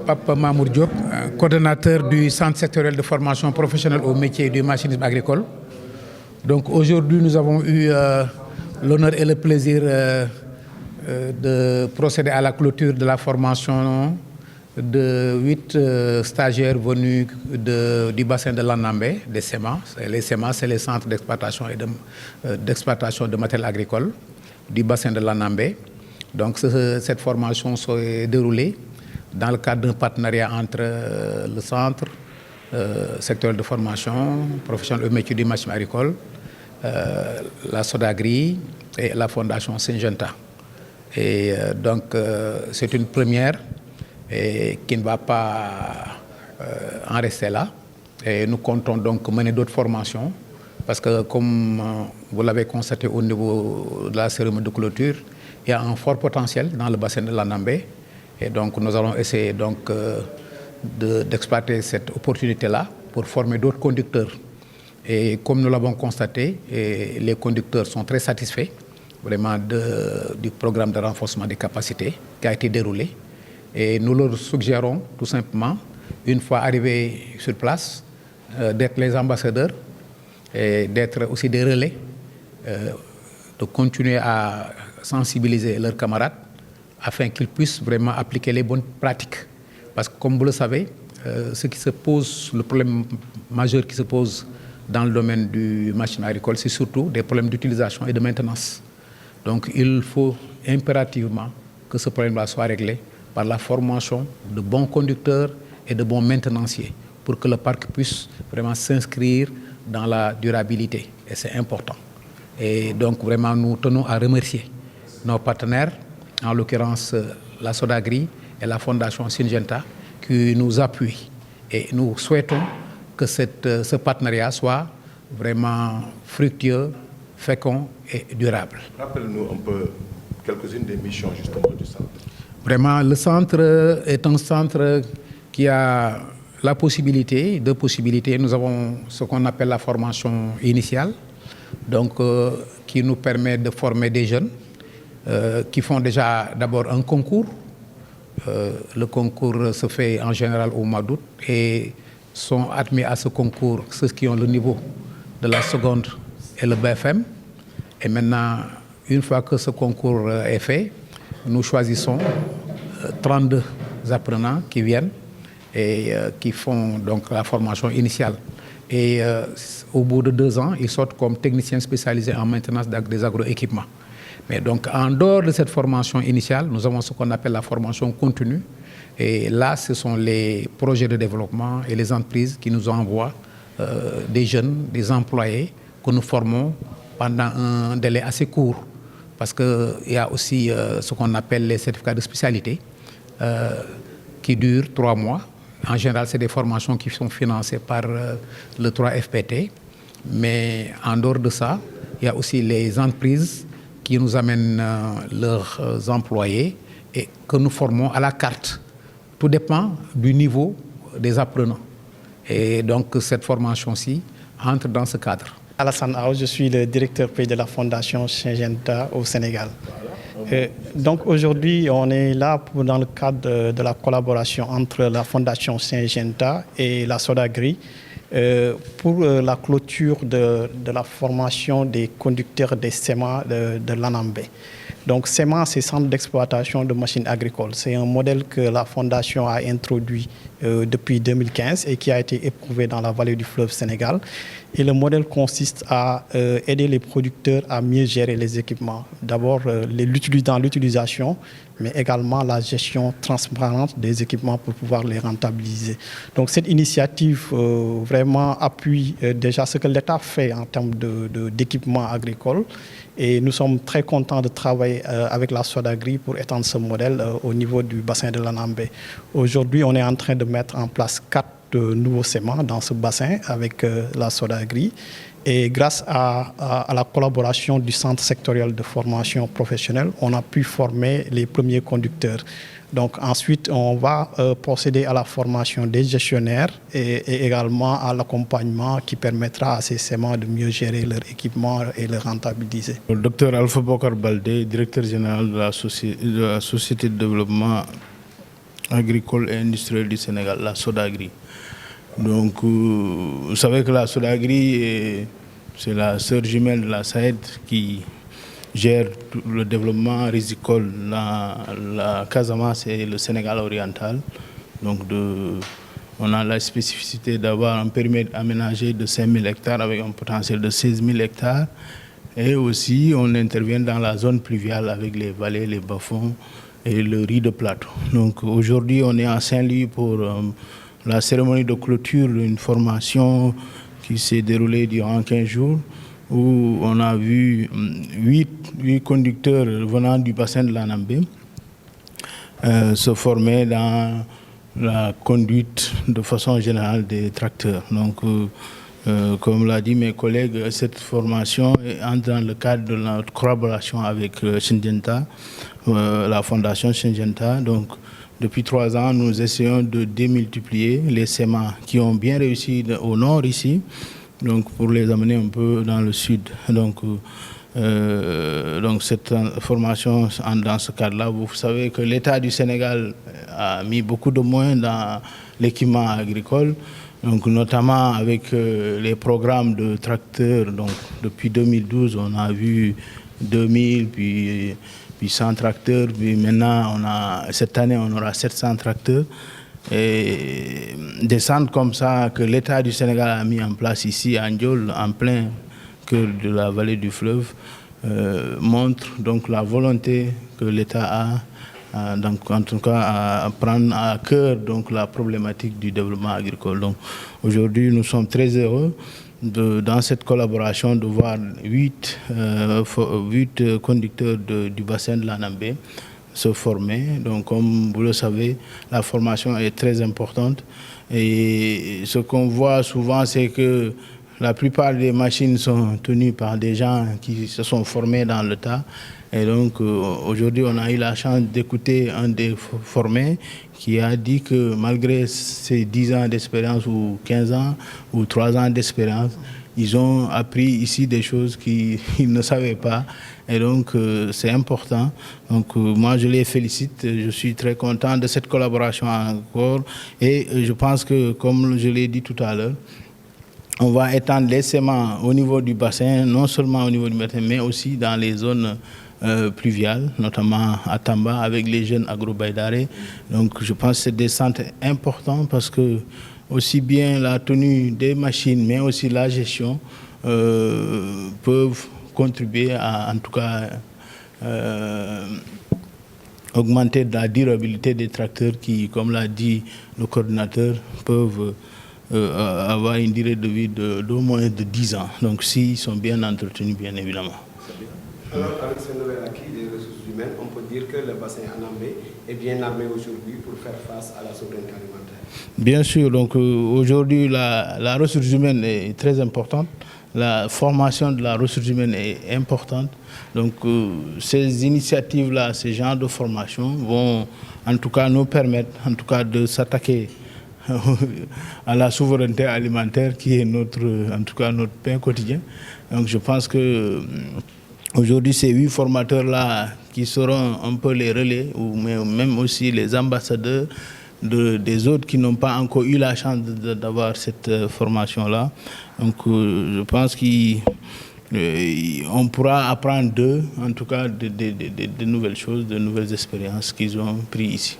Pape Mamour Diop, coordonnateur du Centre sectoriel de formation professionnelle au métier du machinisme agricole. Donc aujourd'hui, nous avons eu l'honneur et le plaisir de procéder à la clôture de la formation de 8 stagiaires venus du bassin de l'Anambé, des SEMA. Les SEMA, c'est les centres d'exploitation et d'exploitation de matériel agricole du bassin de l'Anambé. Donc cette formation s'est déroulée dans le cadre d'un partenariat entre le centre sectoriel de formation professionnelle au métier du machinisme agricole, la Sodagri et la Fondation Syngenta. Et donc c'est une première et qui ne va pas en rester là. Et nous comptons donc mener d'autres formations parce que comme vous l'avez constaté au niveau de la cérémonie de clôture, il y a un fort potentiel dans le bassin de l'Anambé. Et donc nous allons essayer donc d'exploiter cette opportunité-là pour former d'autres conducteurs. Et comme nous l'avons constaté, les conducteurs sont très satisfaits vraiment du programme de renforcement des capacités qui a été déroulé. Et nous leur suggérons tout simplement, une fois arrivés sur place, d'être les ambassadeurs et d'être aussi des relais, de continuer à sensibiliser leurs camarades afin qu'ils puissent vraiment appliquer les bonnes pratiques. Parce que comme vous le savez, le problème majeur qui se pose dans le domaine du machinisme agricole, c'est surtout des problèmes d'utilisation et de maintenance. Donc il faut impérativement que ce problème-là soit réglé par la formation de bons conducteurs et de bons maintenanciers pour que le parc puisse vraiment s'inscrire dans la durabilité. Et c'est important. Et donc vraiment nous tenons à remercier nos partenaires, en l'occurrence la Sodagri et la Fondation Syngenta, qui nous appuient. Et nous souhaitons que ce partenariat soit vraiment fructueux, fécond et durable. Rappelle-nous un peu quelques-unes des missions justement du centre. Vraiment, le centre est un centre qui a la possibilité, deux possibilités. Nous avons ce qu'on appelle la formation initiale, donc qui nous permet de former des jeunes qui font déjà d'abord un concours. Le concours se fait en général au mois d'août et sont admis à ce concours ceux qui ont le niveau de la seconde et le BFM. Et maintenant, une fois que ce concours est fait, nous choisissons 32 apprenants qui viennent et qui font donc la formation initiale. Et au bout de 2 ans, ils sortent comme techniciens spécialisés en maintenance des agroéquipements. Mais donc, en dehors de cette formation initiale, nous avons ce qu'on appelle la formation continue. Et là, ce sont les projets de développement et les entreprises qui nous envoient des jeunes, des employés que nous formons pendant un délai assez court. Parce qu'il y a aussi ce qu'on appelle les certificats de spécialité qui durent 3 mois. En général, c'est des formations qui sont financées par le 3FPT. Mais en dehors de ça, il y a aussi les entreprises qui nous amènent leurs employés et que nous formons à la carte. Tout dépend du niveau des apprenants. Et donc cette formation-ci entre dans ce cadre. Alassane Aou, je suis le directeur pays de la Fondation Syngenta au Sénégal. Donc aujourd'hui, on est là dans le cadre de la collaboration entre la Fondation Syngenta et la Sodagri pour la clôture de la formation des conducteurs des SEMA de l'Anambé. Donc SEMA, c'est Centre d'exploitation de machines agricoles. C'est un modèle que la Fondation a introduit depuis 2015 et qui a été éprouvé dans la vallée du fleuve Sénégal. Et le modèle consiste à aider les producteurs à mieux gérer les équipements. D'abord, dans l'utilisation, mais également la gestion transparente des équipements pour pouvoir les rentabiliser. Donc cette initiative vraiment appuie déjà ce que l'État fait en termes d'équipements agricoles. Et nous sommes très contents de travailler avec la Sodagri pour étendre ce modèle au niveau du bassin de l'Anambé. Aujourd'hui, on est en train de mettre en place 4 nouveaux SEMA dans ce bassin avec la Sodagri. Et grâce à la collaboration du Centre sectoriel de formation professionnelle, on a pu former les premiers conducteurs. Donc ensuite, on va procéder à la formation des gestionnaires et également à l'accompagnement qui permettra à ces SEMA de mieux gérer leur équipement et le rentabiliser. Le docteur Alpha Bokar Baldé, directeur général de la Société de développement agricole et industrielle du Sénégal, la SODAGRI. Donc, vous savez que la SODAGRI, c'est la sœur jumelle de la SAED qui gère tout le développement risicole dans la Casamance et le Sénégal oriental. Donc, on a la spécificité d'avoir un périmètre aménagé de 5 000 hectares avec un potentiel de 16 000 hectares. Et aussi, on intervient dans la zone pluviale avec les vallées, les bas-fonds et le riz de plateau. Donc, aujourd'hui, on est à Saint-Louis pour la cérémonie de clôture d'une formation qui s'est déroulée durant 15 jours, où on a vu 8 conducteurs venant du bassin de l'Anambé se former dans la conduite de façon générale des tracteurs. Donc, comme l'a dit mes collègues, cette formation entre dans le cadre de notre collaboration avec Syngenta, la fondation Syngenta. Donc, depuis 3 ans, nous essayons de démultiplier les SEMA qui ont bien réussi au nord ici, donc pour les amener un peu dans le sud. Donc cette formation dans ce cadre-là, vous savez que l'État du Sénégal a mis beaucoup de moyens dans l'équipement agricole, donc notamment avec les programmes de tracteurs. Donc depuis 2012, on a vu 2000, puis 100 tracteurs, puis maintenant, cette année, on aura 700 tracteurs. Et des centres comme ça que l'État du Sénégal a mis en place ici à Ndiol, en plein cœur de la vallée du fleuve, montre donc la volonté que l'État a, donc en tout cas à prendre à cœur donc la problématique du développement agricole. Donc aujourd'hui, nous sommes très heureux dans cette collaboration de voir 8 conducteurs du bassin de l'Anambé se former. Donc, comme vous le savez, la formation est très importante. Et ce qu'on voit souvent, c'est que la plupart des machines sont tenues par des gens qui se sont formés dans le tas. Et donc, aujourd'hui, on a eu la chance d'écouter un des formés qui a dit que malgré ces 10 ans d'expérience ou 15 ans ou 3 ans d'expérience, ils ont appris ici des choses qu'ils ne savaient pas. Et donc, c'est important. Donc, moi, je les félicite. Je suis très content de cette collaboration encore. Et je pense que, comme je l'ai dit tout à l'heure, on va étendre les SEMA au niveau du bassin, non seulement au niveau du bassin, mais aussi dans les zones pluviales, notamment à Tamba, avec les jeunes agrobaïdarés. Donc, je pense que c'est des centres importants parce que aussi bien la tenue des machines, mais aussi la gestion peuvent contribuer à, en tout cas, augmenter la durabilité des tracteurs qui, comme l'a dit le coordinateur, peuvent avoir une durée de vie d'au moins de 10 ans. Donc, s'ils sont bien entretenus, bien évidemment. Alors, avec ce nouvel acquis des ressources humaines, on peut dire que le bassin Anambé est bien armé aujourd'hui pour faire face à la souveraineté alimentaire. Bien sûr. Donc, aujourd'hui, la ressource humaine est très importante. La formation de la ressource humaine est importante. Donc, ces initiatives-là, ces genres de formation vont en tout cas nous permettre en tout cas de s'attaquer à la souveraineté alimentaire qui est en tout cas notre pain quotidien. Donc, je pense que aujourd'hui, ces 8 formateurs-là qui seront un peu les relais, ou même aussi les ambassadeurs des autres qui n'ont pas encore eu la chance d'avoir cette formation-là. Donc, je pense qu'on pourra apprendre d'eux, en tout cas, de nouvelles choses, de nouvelles expériences qu'ils ont prises ici.